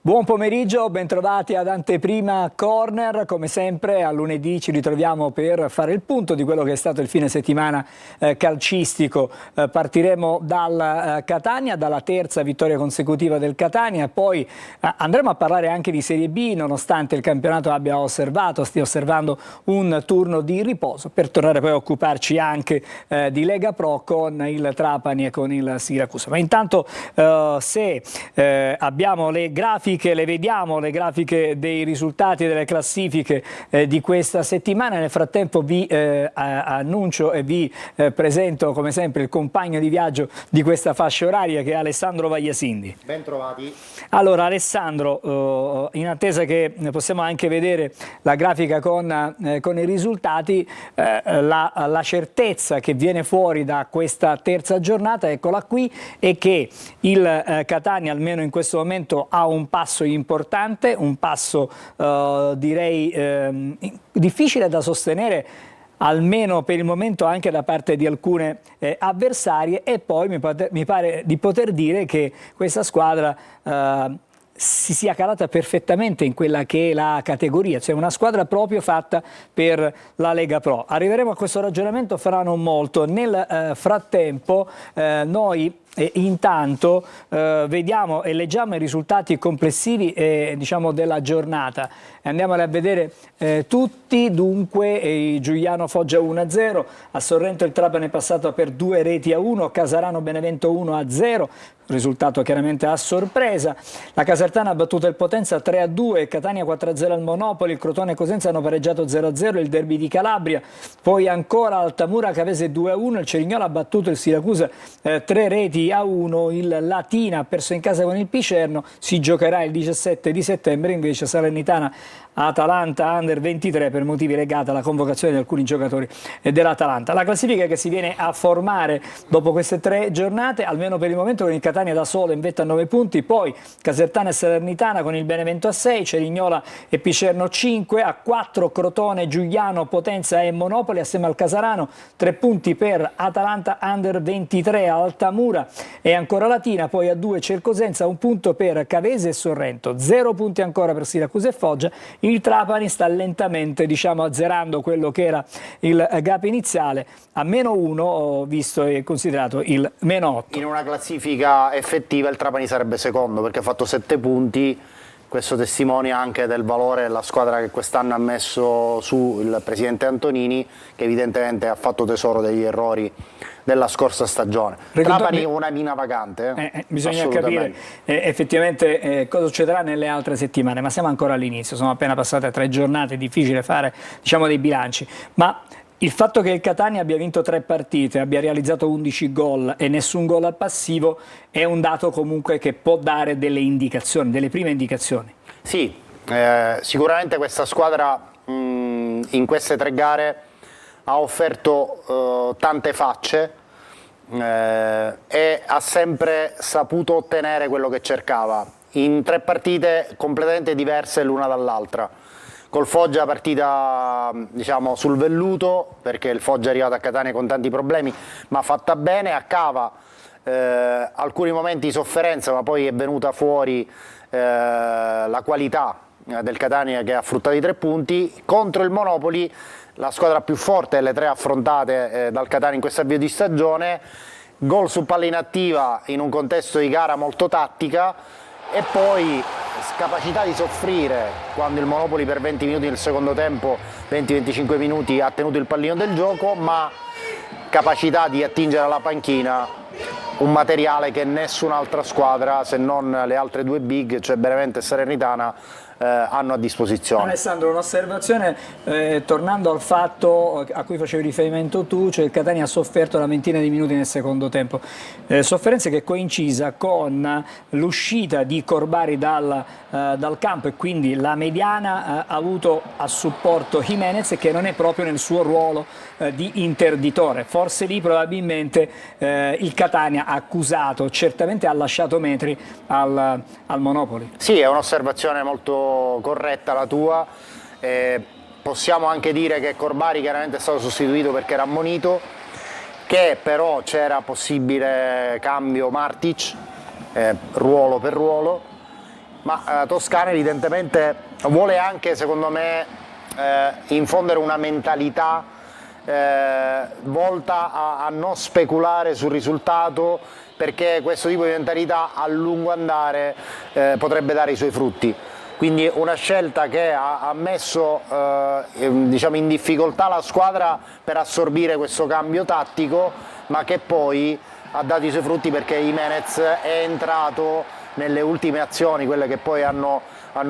Buon pomeriggio, bentrovati ad Anteprima Corner. Come sempre a lunedì ci ritroviamo per fare il punto di quello che è stato il fine settimana calcistico. Partiremo dal Catania, dalla terza vittoria consecutiva del Catania, poi andremo a parlare anche di Serie B, nonostante il campionato stia osservando un turno di riposo, per tornare poi a occuparci anche di Lega Pro con il Trapani e con il Siracusa. Ma intanto se abbiamo le grafiche, le vediamo, le grafiche dei risultati delle classifiche di questa settimana. Nel frattempo vi annuncio e vi presento come sempre il compagno di viaggio di questa fascia oraria, che è Alessandro Vagliasindi. Ben trovati. Allora Alessandro, in attesa che possiamo anche vedere la grafica con i risultati, la certezza che viene fuori da questa terza giornata, eccola qui, è che il Catania almeno in questo momento ha un passo importante, un passo direi difficile da sostenere, almeno per il momento anche da parte di alcune avversarie, e poi mi pare di poter dire che questa squadra si sia calata perfettamente in quella che è la categoria, cioè una squadra proprio fatta per la Lega Pro. Arriveremo a questo ragionamento fra non molto. Nel frattempo noi intanto vediamo e leggiamo i risultati complessivi diciamo della giornata. Andiamoli a vedere tutti. Dunque Giuliano Foggia 1-0, a Sorrento il Trapani è passato per 2-1, Casarano Benevento 1-0, risultato chiaramente a sorpresa. La Casertana ha battuto il Potenza 3-2, Catania 4-0 al Monopoli, il Crotone e Cosenza hanno pareggiato 0-0, il derby di Calabria, poi ancora Altamura Cavese 2-1, il Cerignola ha battuto il Siracusa 3-1, il Latina ha perso in casa con il Picerno. Si giocherà il 17 di settembre invece Salernitana Atalanta Under 23 per motivi legati alla convocazione di alcuni giocatori dell'Atalanta. La classifica che si viene a formare dopo queste tre giornate, almeno per il momento, con il Catania da solo in vetta a 9 punti, poi Casertana e Salernitana con il Benevento a 6, Cerignola e Picerno 5, a 4 Crotone, Giuliano, Potenza e Monopoli assieme al Casarano, 3 punti per Atalanta Under 23, Altamura e ancora Latina, poi a 2 c'è il Cosenza, 1 punto per Cavese e Sorrento, 0 punti ancora per Siracusa e Foggia. Il Trapani sta lentamente, diciamo, azzerando quello che era il gap iniziale a -1, visto e considerato il -8. In una classifica effettiva il Trapani sarebbe secondo perché ha fatto 7 punti. Questo testimonia anche del valore della squadra che quest'anno ha messo su il presidente Antonini, che evidentemente ha fatto tesoro degli errori della scorsa stagione. Trapani una mina vacante. Bisogna capire effettivamente cosa succederà nelle altre settimane, ma siamo ancora all'inizio, sono appena passate 3 giornate, è difficile fare, diciamo, dei bilanci. Ma il fatto che il Catania abbia vinto 3 partite, abbia realizzato 11 gol e nessun gol al passivo è un dato comunque che può dare delle indicazioni, delle prime indicazioni. Sì, sicuramente questa squadra in queste 3 gare ha offerto tante facce e ha sempre saputo ottenere quello che cercava in 3 partite completamente diverse l'una dall'altra. Col Foggia partita, diciamo, sul velluto, perché il Foggia è arrivato a Catania con tanti problemi, ma fatta bene, a Cava alcuni momenti di sofferenza, ma poi è venuta fuori la qualità del Catania che ha fruttato i 3 punti. Contro il Monopoli, la squadra più forte delle 3 affrontate dal Catania in questo avvio di stagione, gol su palla inattiva in un contesto di gara molto tattica, e poi capacità di soffrire quando il Monopoli per 20 minuti nel secondo tempo, 20-25 minuti, ha tenuto il pallino del gioco, ma capacità di attingere alla panchina un materiale che nessun'altra squadra, se non le altre 2 big, cioè Benevento e Salernitana, hanno a disposizione. Alessandro, un'osservazione, tornando al fatto a cui facevi riferimento tu, cioè il Catania ha sofferto una ventina di minuti nel secondo tempo, sofferenza che è coincisa con l'uscita di Corbari dal campo, e quindi la mediana ha avuto a supporto Jimenez, che non è proprio nel suo ruolo di interditore. Forse lì probabilmente il Catania ha accusato, certamente ha lasciato metri al Monopoli. Sì, è un'osservazione molto corretta la tua. Possiamo anche dire che Corbari chiaramente è stato sostituito perché era ammonito, che però c'era possibile cambio Martic, ruolo per ruolo, ma Toscana evidentemente vuole anche, secondo me, infondere una mentalità volta a non speculare sul risultato, perché questo tipo di mentalità a lungo andare potrebbe dare i suoi frutti. Quindi una scelta che ha messo diciamo in difficoltà la squadra per assorbire questo cambio tattico, ma che poi ha dato i suoi frutti, perché Jimenez è entrato nelle ultime azioni, quelle che poi hanno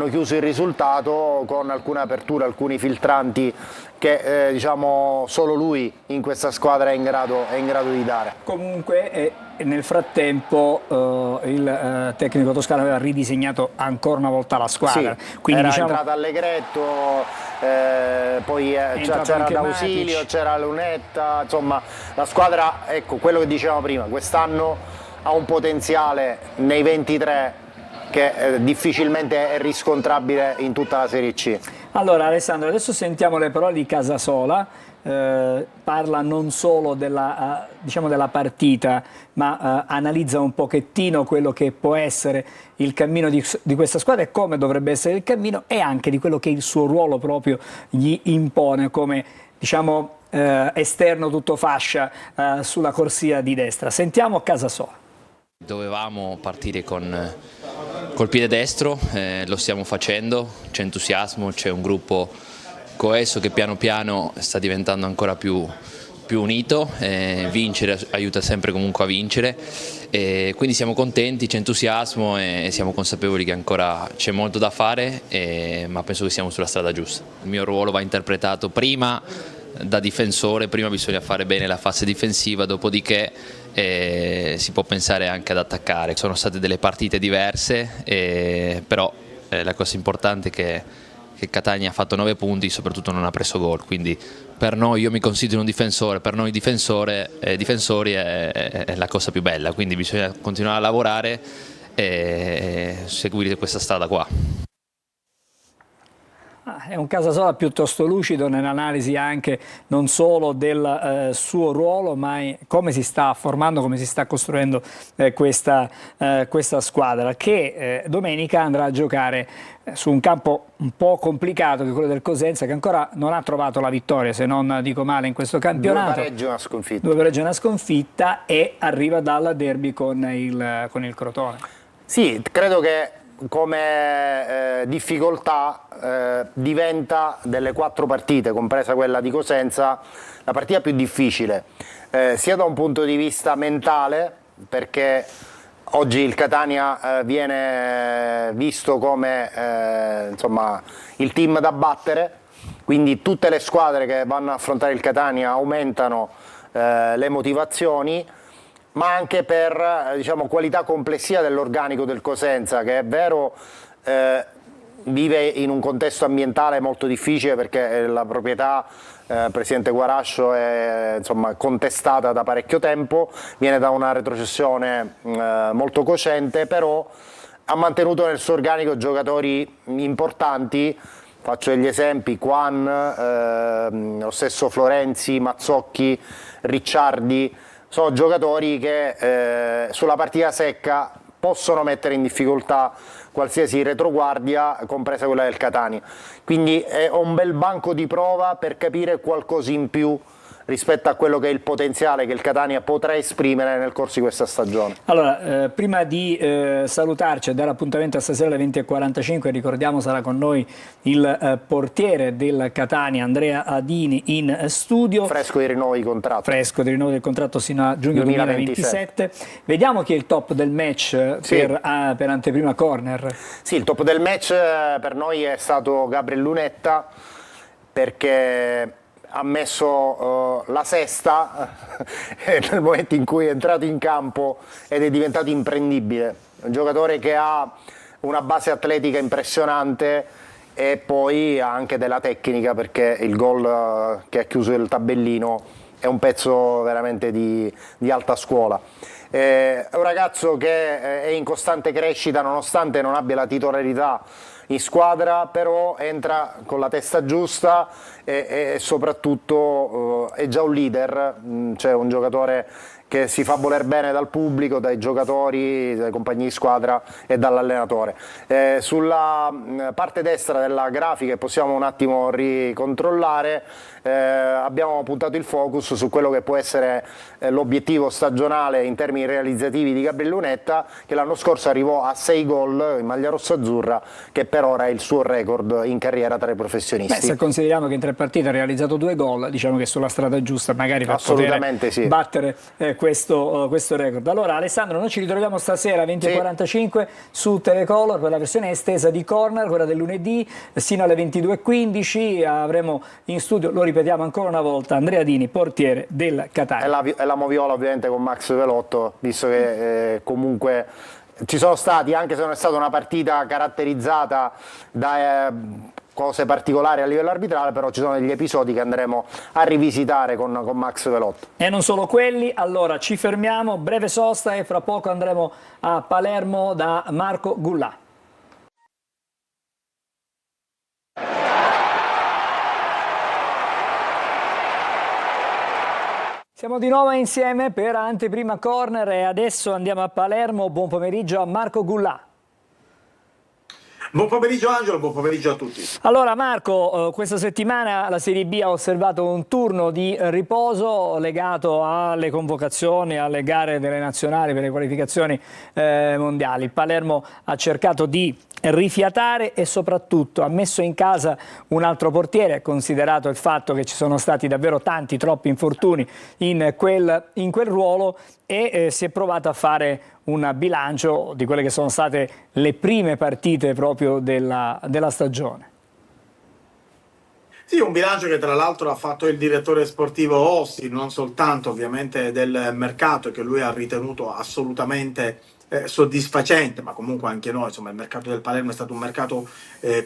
chiuso il risultato, con alcune aperture, alcuni filtranti che diciamo solo lui in questa squadra è in grado di dare. Comunque nel frattempo il tecnico toscano aveva ridisegnato ancora una volta la squadra. Sì, quindi era diciamo, entrato Allegretto, poi c'era D'Ausilio, c'era Lunetta, insomma la squadra, ecco quello che dicevamo prima, quest'anno ha un potenziale nei 23 che difficilmente è riscontrabile in tutta la Serie C. Allora Alessandro, adesso sentiamo le parole di Casasola, parla non solo della, diciamo della partita, ma analizza un pochettino quello che può essere il cammino di questa squadra e come dovrebbe essere il cammino, e anche di quello che il suo ruolo proprio gli impone come, diciamo, esterno tutto fascia sulla corsia di destra. Sentiamo Casasola. Dovevamo partire col piede destro, lo stiamo facendo, c'è entusiasmo, c'è un gruppo coeso che piano piano sta diventando ancora più unito, vincere aiuta sempre comunque a vincere, quindi siamo contenti, c'è entusiasmo e siamo consapevoli che ancora c'è molto da fare, ma penso che siamo sulla strada giusta. Il mio ruolo va interpretato prima da difensore, prima bisogna fare bene la fase difensiva, dopodiché si può pensare anche ad attaccare. Sono state delle partite diverse, però la cosa importante è che Catania ha fatto 9 punti, soprattutto non ha preso gol, quindi per noi, io mi considero un difensore, per noi difensori è la cosa più bella, quindi bisogna continuare a lavorare e seguire questa strada qua. È un Casasola piuttosto lucido nell'analisi anche non solo del suo ruolo, ma come si sta formando, come si sta costruendo questa squadra, che domenica andrà a giocare su un campo un po' complicato, che è quello del Cosenza, che ancora non ha trovato la vittoria, se non dico male, in questo campionato. 2 pareggi e una sconfitta. 2 pareggi e una sconfitta, e arriva dal derby con il Crotone. Sì, credo che come difficoltà diventa, delle 4 partite, compresa quella di Cosenza, la partita più difficile, sia da un punto di vista mentale, perché oggi il Catania viene visto come insomma, il team da battere, quindi tutte le squadre che vanno a affrontare il Catania aumentano le motivazioni, ma anche per diciamo, qualità complessiva dell'organico del Cosenza, che è vero vive in un contesto ambientale molto difficile, perché la proprietà Presidente Guarascio è insomma, contestata da parecchio tempo, viene da una retrocessione molto cocente, però ha mantenuto nel suo organico giocatori importanti. Faccio degli esempi: Quan, lo stesso Florenzi, Mazzocchi, Ricciardi. Sono giocatori che sulla partita secca possono mettere in difficoltà qualsiasi retroguardia, compresa quella del Catania. Quindi è un bel banco di prova per capire qualcosa in più rispetto a quello che è il potenziale che il Catania potrà esprimere nel corso di questa stagione. Allora, prima di salutarci e dare appuntamento a stasera alle 20:45, ricordiamo sarà con noi il portiere del Catania, Andrea Adini, in studio. Fresco di rinnovo di contratto. Fresco di rinnovo del contratto sino a giugno 2027. Vediamo chi è il top del match sì. per Anteprima Corner. Sì, il top del match per noi è stato Gabriel Lunetta, perché ha messo la sesta nel momento in cui è entrato in campo ed è diventato imprendibile. Un giocatore che ha una base atletica impressionante e poi ha anche della tecnica, perché il gol che ha chiuso il tabellino è un pezzo veramente di alta scuola. È un ragazzo che è in costante crescita nonostante non abbia la titolarità in squadra, però entra con la testa giusta e soprattutto è già un leader, cioè un giocatore che si fa voler bene dal pubblico, dai giocatori, dai compagni di squadra e dall'allenatore. Sulla parte destra della grafica, possiamo un attimo ricontrollare, abbiamo puntato il focus su quello che può essere l'obiettivo stagionale in termini realizzativi di Gabriele Lunetta, che l'anno scorso arrivò a 6 gol in maglia rossa-azzurra, che per ora è il suo record in carriera tra i professionisti. Se consideriamo che in 3 partite ha realizzato 2 gol, diciamo che è sulla strada giusta magari per poter battere questo record. Allora Alessandro, noi ci ritroviamo stasera alle 20:45 su Telecolor per la versione estesa di Corner, quella del lunedì, sino alle 22:15 avremo in studio, lo ripetiamo ancora una volta, Andrea Dini, portiere del Catania. E la moviola ovviamente con Max Velotto, visto che comunque ci sono stati, anche se non è stata una partita caratterizzata da cose particolari a livello arbitrale, però ci sono degli episodi che andremo a rivisitare con Max Velotto. E non solo quelli, allora ci fermiamo, breve sosta e fra poco andremo a Palermo da Marco Gullà. Siamo di nuovo insieme per Anteprima Corner e adesso andiamo a Palermo. Buon pomeriggio a Marco Gullà. Buon pomeriggio Angelo, buon pomeriggio a tutti. Allora Marco, questa settimana la Serie B ha osservato un turno di riposo legato alle convocazioni, alle gare delle nazionali per le qualificazioni mondiali. Il Palermo ha cercato di rifiatare e soprattutto ha messo in casa un altro portiere, considerato il fatto che ci sono stati davvero troppi infortuni in quel ruolo, e si è provato a fare un bilancio di quelle che sono state le prime partite proprio della stagione. Sì, un bilancio che tra l'altro ha fatto il direttore sportivo Ossi, non soltanto ovviamente del mercato che lui ha ritenuto assolutamente soddisfacente, ma comunque anche noi, insomma, il mercato del Palermo è stato un mercato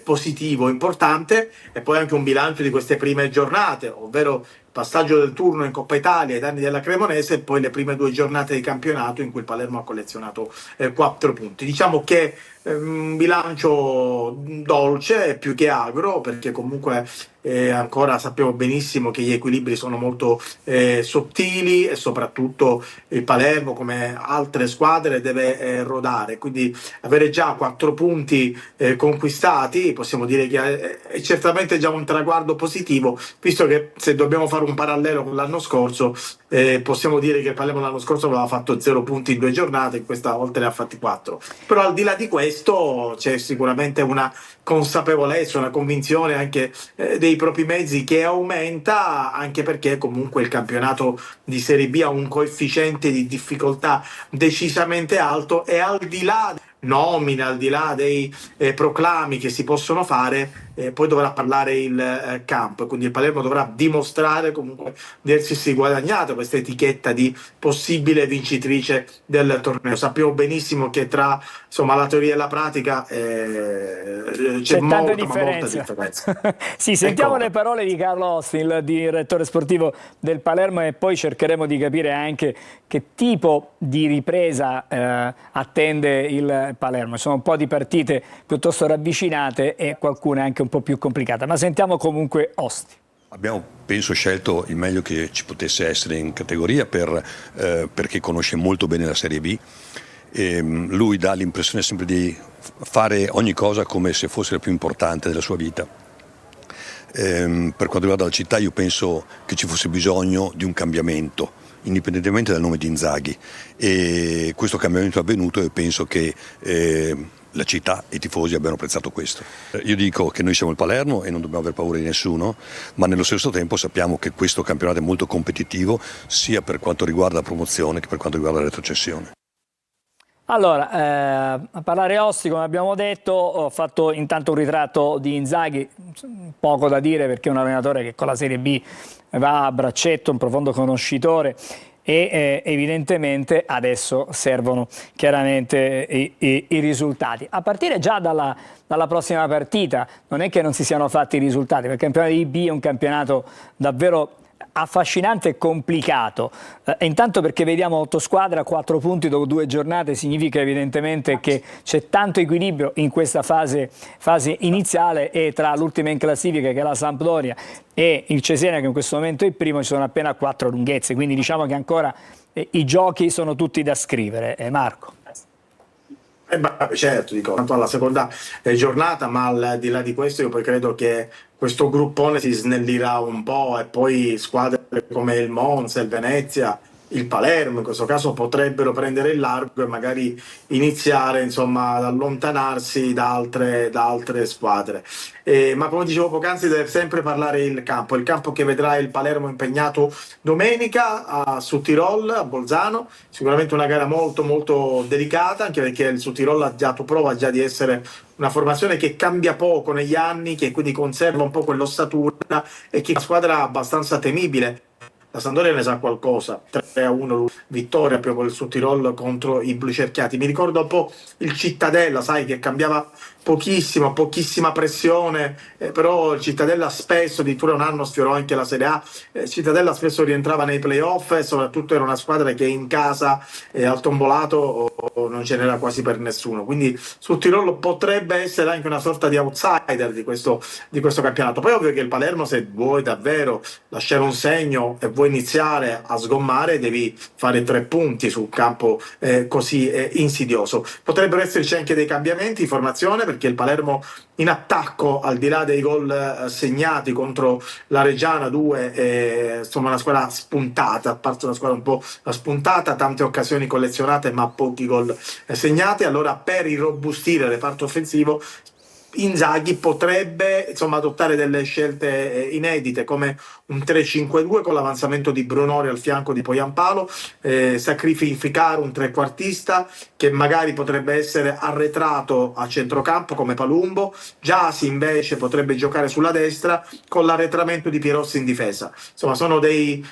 positivo, importante, e poi anche un bilancio di queste prime giornate, ovvero il passaggio del turno in Coppa Italia ai danni della Cremonese e poi le prime 2 giornate di campionato in cui il Palermo ha collezionato 4 punti. Diciamo che un bilancio dolce più che agro, perché comunque ancora sappiamo benissimo che gli equilibri sono molto sottili e soprattutto il Palermo, come altre squadre, deve rodare, quindi avere già 4 punti conquistati possiamo dire che è certamente già un traguardo positivo, visto che se dobbiamo fare un parallelo con l'anno scorso possiamo dire che il Palermo l'anno scorso aveva fatto 0 punti in 2 giornate, questa volta ne ha fatti 4. Però al di là di questo c'è sicuramente una consapevolezza, una convinzione anche dei propri mezzi che aumenta, anche perché comunque il campionato di Serie B ha un coefficiente di difficoltà decisamente alto, e al di là nomina, al di là dei proclami che si possono fare, poi dovrà parlare il campo, quindi il Palermo dovrà dimostrare comunque di essersi guadagnato questa etichetta di possibile vincitrice del torneo. Sappiamo benissimo che tra la teoria e la pratica c'è molta differenza. Sì, sentiamo le parole di Carlo Ossi, il direttore sportivo del Palermo, e poi cercheremo di capire anche che tipo di ripresa attende il Palermo. Sono un po' di partite piuttosto ravvicinate e qualcuna anche un po' più complicata, ma sentiamo comunque Osti. Abbiamo, penso, scelto il meglio che ci potesse essere in categoria perché conosce molto bene la Serie B. Lui dà l'impressione sempre di fare ogni cosa come se fosse la più importante della sua vita. Per quanto riguarda la città, io penso che ci fosse bisogno di un cambiamento, indipendentemente dal nome di Inzaghi, e questo cambiamento è avvenuto e penso che la città e i tifosi abbiano apprezzato questo. Io dico che noi siamo il Palermo e non dobbiamo aver paura di nessuno, ma nello stesso tempo sappiamo che questo campionato è molto competitivo sia per quanto riguarda la promozione che per quanto riguarda la retrocessione. Allora, a parlare Ossi, come abbiamo detto, ho fatto intanto un ritratto di Inzaghi, poco da dire perché è un allenatore che con la Serie B va a braccetto, un profondo conoscitore, e evidentemente adesso servono chiaramente i risultati. A partire già dalla prossima partita, non è che non si siano fatti i risultati, perché il campionato di B è un campionato davvero affascinante e complicato. Intanto perché vediamo 8 squadre a 4 punti dopo 2 giornate, significa evidentemente che c'è tanto equilibrio in questa fase iniziale, e tra l'ultima in classifica, che è la Sampdoria, e il Cesena, che in questo momento è il primo, ci sono appena 4 lunghezze, quindi diciamo che ancora i giochi sono tutti da scrivere. Marco. Certo, dico, tanto alla seconda giornata, ma al di là di questo io poi credo che questo gruppone si snellirà un po', e poi squadre come il Monza, il Venezia, il Palermo in questo caso potrebbero prendere il largo e magari iniziare, insomma, ad allontanarsi da altre squadre. Ma come dicevo poc'anzi, deve sempre parlare il campo che vedrà il Palermo impegnato domenica su Tirol, a Bolzano. Sicuramente una gara molto molto delicata, anche perché il Sud-Tirol ha dato prova già di essere una formazione che cambia poco negli anni, che quindi conserva un po' quell'ossatura, e che è una squadra abbastanza temibile. La Sampdoria ne sa qualcosa, 3-1 vittoria proprio il Sud Tirol contro i blu cerchiati. Mi ricorda un po' il Cittadella, sai, che cambiava pochissima pressione, però il Cittadella spesso, addirittura un anno sfiorò anche la Serie A, Cittadella spesso rientrava nei playoff, e soprattutto era una squadra che in casa al tombolato non ce n'era quasi per nessuno, quindi Sud Tirolo potrebbe essere anche una sorta di outsider di questo campionato. Poi è ovvio che il Palermo, se vuoi davvero lasciare un segno e vuoi iniziare a sgommare, devi fare 3 punti su un campo così insidioso. Potrebbero esserci anche dei cambiamenti di formazione, perché il Palermo in attacco, al di là dei gol segnati contro la Reggiana 2, insomma una squadra spuntata, a parte una squadra un po' spuntata, tante occasioni collezionate ma pochi gol segnati. Allora, per irrobustire il reparto offensivo, Inzaghi potrebbe, insomma, adottare delle scelte inedite, come un 3-5-2 con l'avanzamento di Brunori al fianco di Poyampalo, sacrificare un trequartista che magari potrebbe essere arretrato a centrocampo come Palumbo. Giasi invece potrebbe giocare sulla destra con l'arretramento di Pierossi in difesa. Insomma, sono dei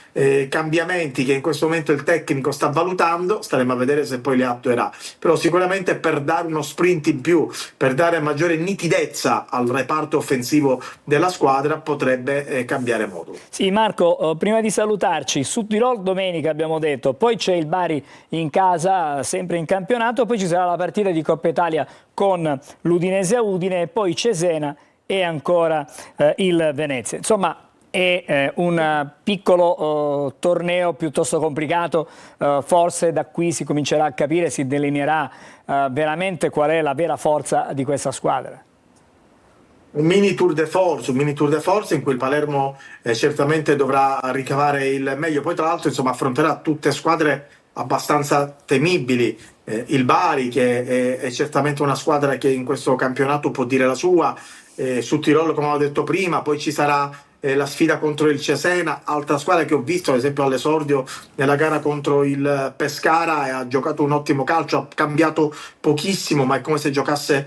cambiamenti che in questo momento il tecnico sta valutando, staremo a vedere se poi li attuerà, però sicuramente per dare uno sprint in più, per dare maggiore nitidezza al reparto offensivo della squadra, potrebbe cambiare modulo. Sì, Marco, prima di salutarci, Sud Tirol domenica abbiamo detto, poi c'è il Bari in casa, sempre in campionato, poi ci sarà la partita di Coppa Italia con l'Udinese a Udine, e poi Cesena e ancora il Venezia. Insomma, è un piccolo torneo piuttosto complicato, forse da qui si comincerà a capire, si delineerà veramente qual è la vera forza di questa squadra. Un mini tour de force in cui il Palermo certamente dovrà ricavare il meglio. Poi tra l'altro, insomma, affronterà tutte squadre abbastanza temibili. Il Bari, che è certamente una squadra che in questo campionato può dire la sua, su Tirolo, come ho detto prima. Poi ci sarà la sfida contro il Cesena, altra squadra che ho visto ad esempio all'esordio nella gara contro il Pescara, e ha giocato un ottimo calcio, ha cambiato pochissimo, ma è come se giocasse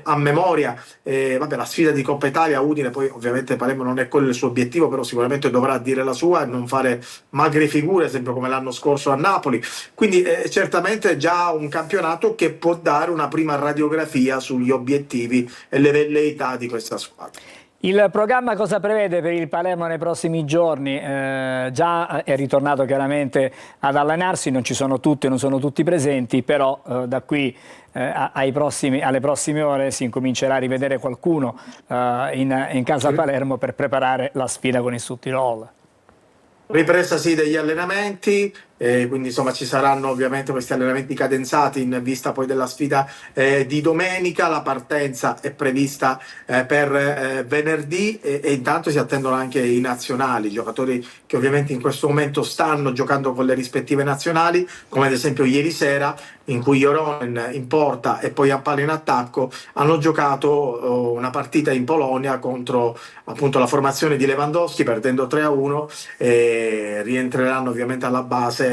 a memoria. Vabbè, la sfida di Coppa Italia a Udine, poi ovviamente Palermo non è quello il suo obiettivo, però sicuramente dovrà dire la sua e non fare magre figure, sempre come l'anno scorso a Napoli. Quindi certamente già un campionato che può dare una prima radiografia sugli obiettivi e le velleità di questa squadra. Il programma cosa prevede per il Palermo nei prossimi giorni? Già è ritornato chiaramente ad allenarsi, non ci sono tutti, non sono tutti presenti, però da qui alle prossime ore si incomincerà a rivedere qualcuno in casa Palermo per preparare la sfida con il Sud Tirol. Ripresa sì degli allenamenti, quindi insomma ci saranno ovviamente questi allenamenti cadenzati in vista poi della sfida di domenica. La partenza è prevista per venerdì, e intanto si attendono anche i nazionali, giocatori che ovviamente in questo momento stanno giocando con le rispettive nazionali, come ad esempio ieri sera, in cui Joronen in porta e poi Ampalo in attacco hanno giocato una partita in Polonia contro appunto la formazione di Lewandowski, perdendo 3-1, e rientreranno ovviamente alla base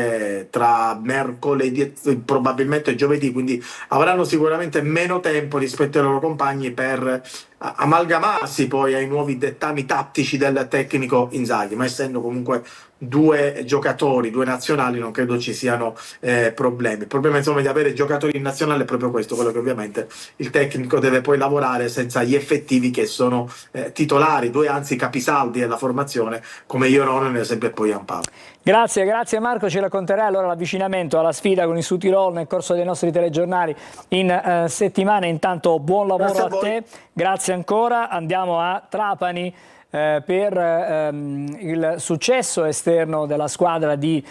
tra mercoledì e probabilmente giovedì, quindi avranno sicuramente meno tempo rispetto ai loro compagni per amalgamarsi poi ai nuovi dettami tattici del tecnico Inzaghi, ma essendo comunque due giocatori, due nazionali, non credo ci siano problemi. Il problema insomma di avere giocatori in nazionale è proprio questo, quello che ovviamente il tecnico deve poi lavorare senza gli effettivi che sono titolari, due anzi capisaldi della formazione come Ioron ad esempio e poi Giampaolo. Grazie Marco, ci racconterai allora l'avvicinamento alla sfida con il Südtirol nel corso dei nostri telegiornali in settimana. Intanto buon lavoro a te, grazie ancora, andiamo a Trapani per il successo esterno della squadra di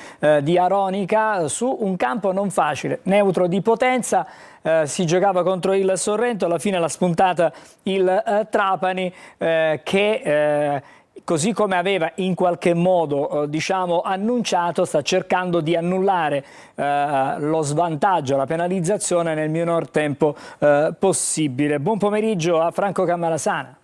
Aronica su un campo non facile, neutro di Potenza. Si giocava contro il Sorrento, alla fine l'ha spuntata il Trapani che così come aveva in qualche modo diciamo annunciato, sta cercando di annullare lo svantaggio, la penalizzazione nel minor tempo possibile. Buon pomeriggio a Franco Cammarasana.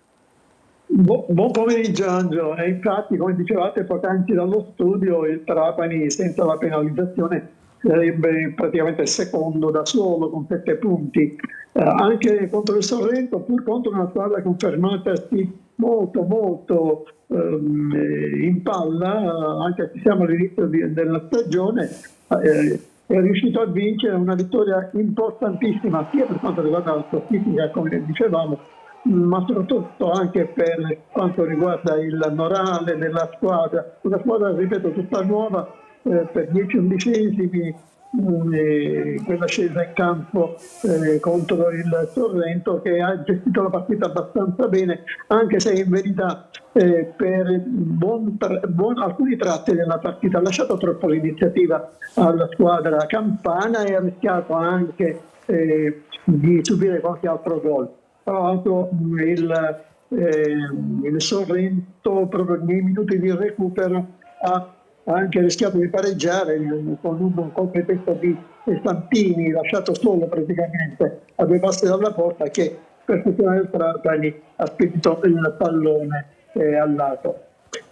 Buon pomeriggio Angelo, e infatti come dicevate poc'anzi dallo studio il Trapani senza la penalizzazione sarebbe praticamente secondo da solo con 7 punti, anche contro il Sorrento, pur contro una squadra confermatasi molto in palla, anche se siamo all'inizio della stagione, è riuscito a vincere una vittoria importantissima sia per quanto riguarda la classifica come dicevamo, ma soprattutto anche per quanto riguarda il morale della squadra, una squadra ripeto tutta nuova, per 10 undicesimi, quella scesa in campo contro il Sorrento, che ha gestito la partita abbastanza bene, anche se in verità per alcuni tratti della partita ha lasciato troppo l'iniziativa alla squadra campana e ha rischiato anche di subire qualche altro gol. Tra l'altro il Sorrento proprio nei minuti di recupero ha anche rischiato di pareggiare con un colpo di testa di Santini, lasciato solo praticamente a 2 passi dalla porta, che per fortuna del Trapani ha spedito il pallone al lato.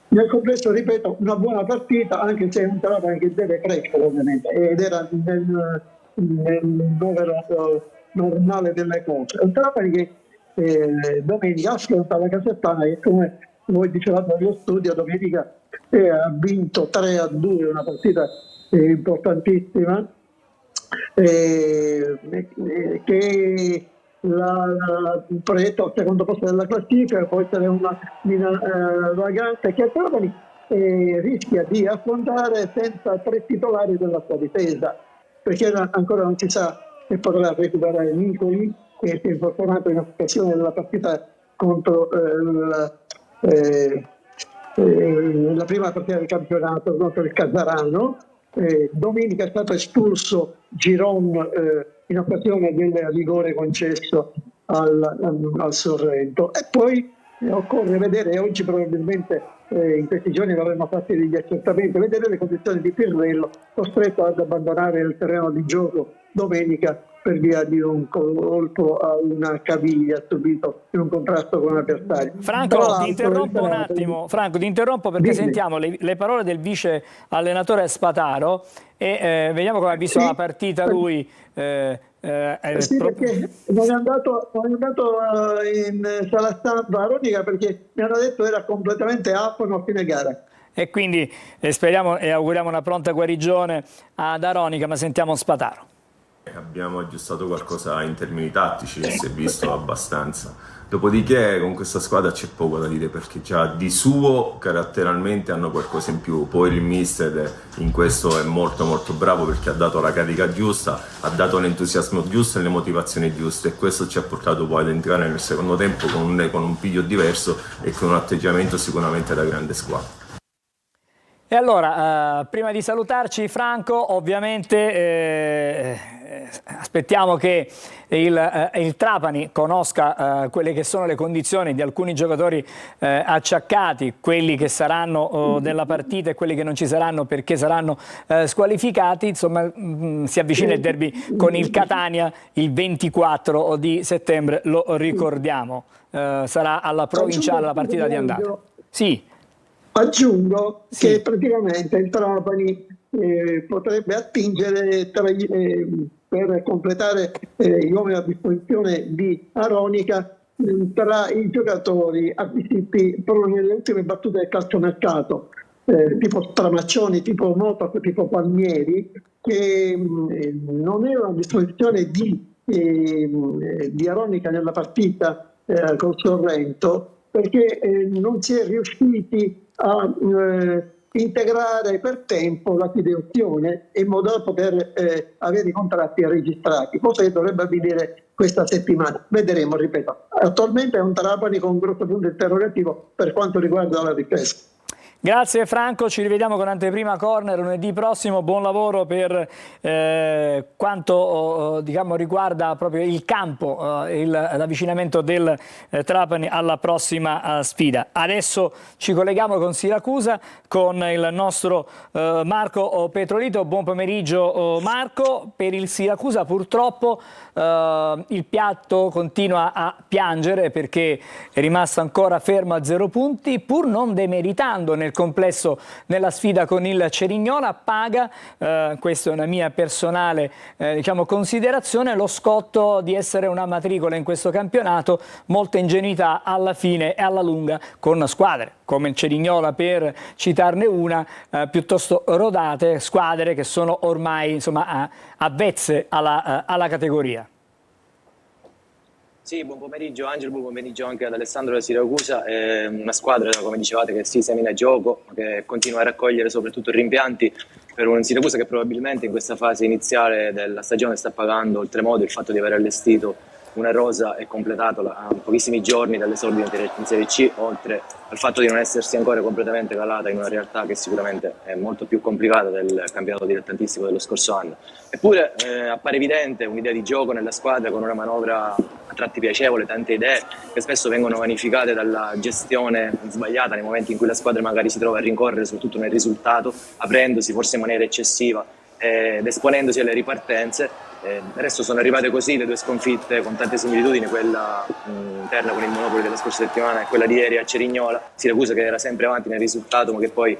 Nel complesso, ripeto, una buona partita, anche se è un Trapani che deve crescere ovviamente, ed era nel numero normale delle cose. È un Trapani che domenica affronta la Casertana, che come voi dicevate nello studio domenica ha vinto 3-2, una partita importantissima, che proietta al secondo posto della classifica, può essere una vagante che a Trapani rischia di affrontare senza 3 titolari della sua difesa, perché ancora non si sa se potrà recuperare Nicoli, che si è infortunato in occasione della partita contro la prima partita del campionato contro il Casarano. Domenica è stato espulso Giron in occasione del rigore concesso al Sorrento, e poi occorre vedere, oggi probabilmente in questi giorni avremo fatto degli accertamenti, vedere le condizioni di Pirrello, costretto ad abbandonare il terreno di gioco domenica per via di un colpo a una caviglia subito in un contrasto con un avversario. Franco, ti interrompo un attimo. Franco, ti interrompo perché sentiamo le parole del vice allenatore Spataro e vediamo come ha visto la partita lui. Sì, perché non è andato in sala stampa a Aronica perché mi hanno detto era completamente afono a fine gara. E quindi speriamo e auguriamo una pronta guarigione ad Aronica, ma sentiamo Spataro. Abbiamo aggiustato qualcosa in termini tattici, si è visto abbastanza. Dopodiché con questa squadra c'è poco da dire, perché già di suo caratterialmente hanno qualcosa in più. Poi il mister in questo è molto bravo, perché ha dato la carica giusta, ha dato l'entusiasmo giusto e le motivazioni giuste, e questo ci ha portato poi ad entrare nel secondo tempo con un piglio diverso e con un atteggiamento sicuramente da grande squadra. E allora, prima di salutarci Franco, ovviamente aspettiamo che il Trapani conosca quelle che sono le condizioni di alcuni giocatori acciaccati, quelli che saranno della partita e quelli che non ci saranno perché saranno squalificati. Insomma, si avvicina il derby con il Catania il 24 di settembre, lo ricordiamo. Sarà alla provinciale la partita di andata. Sì. Aggiungo che praticamente il Trapani potrebbe attingere per completare gli uomini a disposizione di Aronica tra i giocatori acquisiti proprio nelle ultime battute del calciomercato, tipo Stramaccioni, tipo Motok, tipo Palmieri, che non erano a disposizione di Aronica nella partita col Sorrento, perché non si è riusciti a integrare per tempo la fideiussione in modo da poter avere i contratti registrati, cosa che dovrebbe avvenire questa settimana. Vedremo, ripeto. Attualmente è un Trapani con un grosso punto interrogativo per quanto riguarda la difesa. Grazie Franco, ci rivediamo con Anteprima Corner lunedì prossimo. Buon lavoro per quanto diciamo, riguarda proprio il campo, l'avvicinamento del Trapani alla prossima sfida. Adesso ci colleghiamo con Siracusa con il nostro Marco Petrolito. Buon pomeriggio Marco. Per il Siracusa purtroppo il piatto continua a piangere perché è rimasto ancora fermo a 0 punti, pur non demeritando nel complesso nella sfida con il Cerignola. Paga, questa è una mia personale diciamo, considerazione, lo scotto di essere una matricola in questo campionato, molta ingenuità alla fine e alla lunga con squadre come il Cerignola, per citarne una, piuttosto rodate, squadre che sono ormai insomma, avvezze alla categoria. Sì, buon pomeriggio Angelo, buon pomeriggio anche ad Alessandro da Siracusa. È una squadra, come dicevate, che si semina gioco, che continua a raccogliere soprattutto rimpianti per un Siracusa che probabilmente in questa fase iniziale della stagione sta pagando oltremodo il fatto di aver allestito una rosa e completato a pochissimi giorni dall'esordio in Serie C, oltre al fatto di non essersi ancora completamente calata in una realtà che sicuramente è molto più complicata del campionato dilettantistico dello scorso anno. Eppure appare evidente un'idea di gioco nella squadra con una manovra a tratti piacevole, tante idee che spesso vengono vanificate dalla gestione sbagliata nei momenti in cui la squadra magari si trova a rincorrere soprattutto nel risultato, aprendosi forse in maniera eccessiva ed esponendosi alle ripartenze. Adesso sono arrivate così le due sconfitte con tante similitudini, quella interna con il Monopoli della scorsa settimana e quella di ieri a Cerignola. Siracusa che era sempre avanti nel risultato ma che poi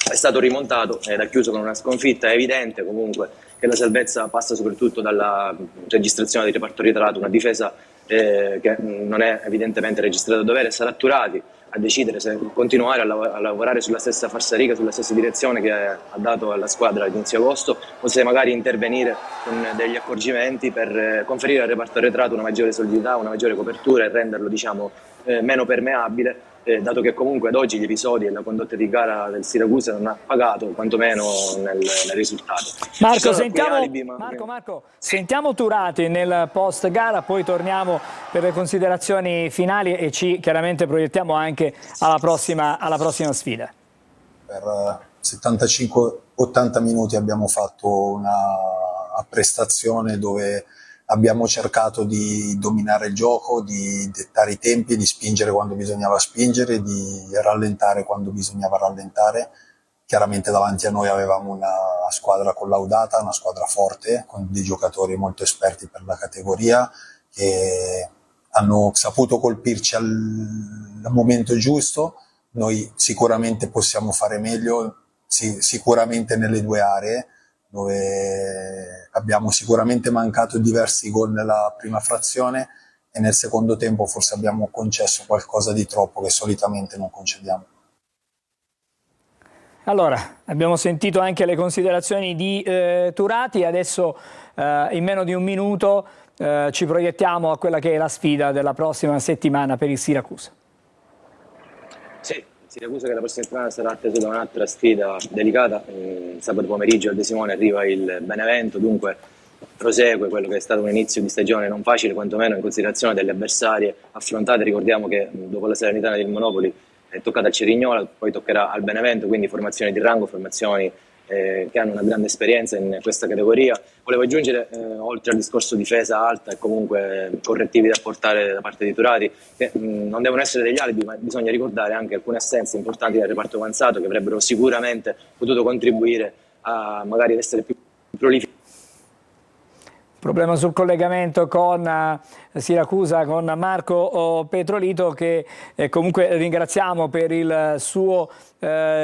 è stato rimontato ed ha chiuso con una sconfitta. È evidente comunque che la salvezza passa soprattutto dalla registrazione del reparto ritirato, una difesa che non è evidentemente registrata a dovere. Sarà Turati a decidere se continuare a lavorare sulla stessa falsariga, sulla stessa direzione che ha dato alla squadra all'inizio agosto, o se magari intervenire con degli accorgimenti per conferire al reparto arretrato una maggiore solidità, una maggiore copertura e renderlo diciamo, meno permeabile, dato che comunque ad oggi gli episodi e la condotta di gara del Siracusa non ha pagato, quantomeno nel risultato. Marco, sentiamo Turati nel post gara, poi torniamo per le considerazioni finali e ci chiaramente proiettiamo anche alla prossima sfida. Per 75-80 minuti abbiamo fatto una prestazione dove abbiamo cercato di dominare il gioco, di dettare i tempi, di spingere quando bisognava spingere, di rallentare quando bisognava rallentare. Chiaramente davanti a noi avevamo una squadra collaudata, una squadra forte, con dei giocatori molto esperti per la categoria, che hanno saputo colpirci al momento giusto. Noi sicuramente possiamo fare meglio, sicuramente nelle due aree, dove abbiamo sicuramente mancato diversi gol nella prima frazione e nel secondo tempo forse abbiamo concesso qualcosa di troppo che solitamente non concediamo. Allora, abbiamo sentito anche le considerazioni di Turati, adesso in meno di un minuto ci proiettiamo a quella che è la sfida della prossima settimana per il Siracusa. Sì. Siracusa che la prossima settimana sarà attesa da un'altra sfida delicata. Sabato pomeriggio al De Simone arriva il Benevento, dunque prosegue quello che è stato un inizio di stagione non facile, quantomeno in considerazione delle avversarie affrontate. Ricordiamo che dopo la Salernitana del Monopoli è toccata al Cerignola, poi toccherà al Benevento, quindi formazioni di rango, formazioni che hanno una grande esperienza in questa categoria. Volevo aggiungere, oltre al discorso difesa alta e comunque correttivi da apportare da parte di Turati, che non devono essere degli alibi, ma bisogna ricordare anche alcune assenze importanti del reparto avanzato che avrebbero sicuramente potuto contribuire a magari ad essere più prolifici. Problema sul collegamento con Siracusa, con Marco Petrolito, che comunque ringraziamo per il suo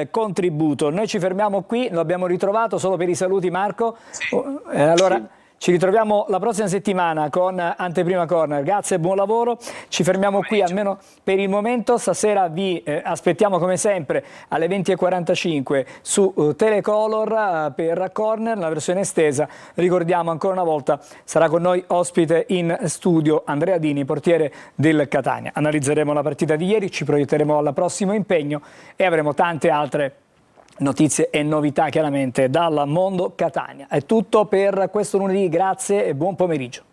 contributo. Noi ci fermiamo qui, lo abbiamo ritrovato solo per i saluti, Marco. Sì. Allora Ci ritroviamo la prossima settimana con Anteprima Corner. Grazie e buon lavoro. Ci fermiamo qui almeno per il momento. Stasera vi aspettiamo come sempre alle 20:45 su Telecolor per Corner, la versione estesa. Ricordiamo ancora una volta, sarà con noi ospite in studio Andrea Dini, portiere del Catania. Analizzeremo la partita di ieri, ci proietteremo al prossimo impegno e avremo tante altre notizie e novità chiaramente dal mondo Catania. È tutto per questo lunedì, grazie e buon pomeriggio.